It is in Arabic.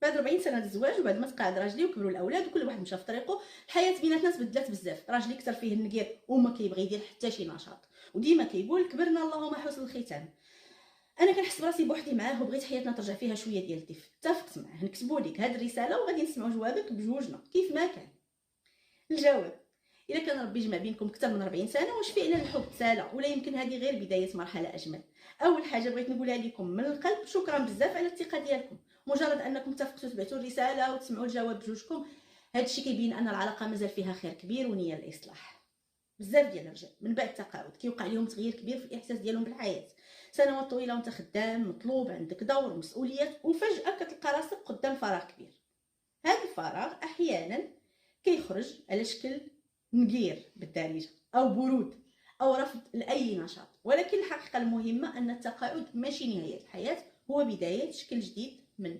بعد 40 سنه د الزواج وبعد ما تقاعد راجلي وكبروا الاولاد وكل واحد مشى في طريقه، الحياه بيناتنا تبدلات بزاف. راجلي كثر فيه النقير وما كيبغي يدير حتى شي نشاط، وديما كيقول كبرنا اللهم حسن الختام. انا كنحس براسي بوحدي معاه وبغيت حياتنا ترجع فيها شويه ديال الدفء. اتفقت معاه. نكتبوا لك هذه الرساله وغادي نسمعوا جوابك بجوجنا كيف ما كان. الجواب: الا كان ربي جمع بينكم اكثر من 40 سنه، واش فعلا الحب تسالى ولا يمكن هذه غير بدايه مرحله اجمل؟ اول حاجه بغيت نقولها لكم من القلب، شكرا بزاف على الثقه ديالكم. مجرد انكم اتفقتوا تبعتوا الرساله وتسمعوا الجواب بجوجكم، هذا الشيء كيبين ان العلاقه مازال فيها خير كبير ونيه الاصلاح. بزاف ديال الرجال من بعد التقاعد كيوقع لهم تغيير كبير في الاحساس ديالهم بالحياه. سنوات طويله وانت خدام مطلوب، عندك دور ومسؤوليات، وفجاه كتلقى راسك قدام فراغ كبير. هذا الفراغ احيانا كيخرج على شكل نقير بالدارجه، او برود، او رفض لاي نشاط. ولكن الحقيقه المهمه ان التقاعد ماشي نهايه الحياه، هو بدايه شكل جديد منها.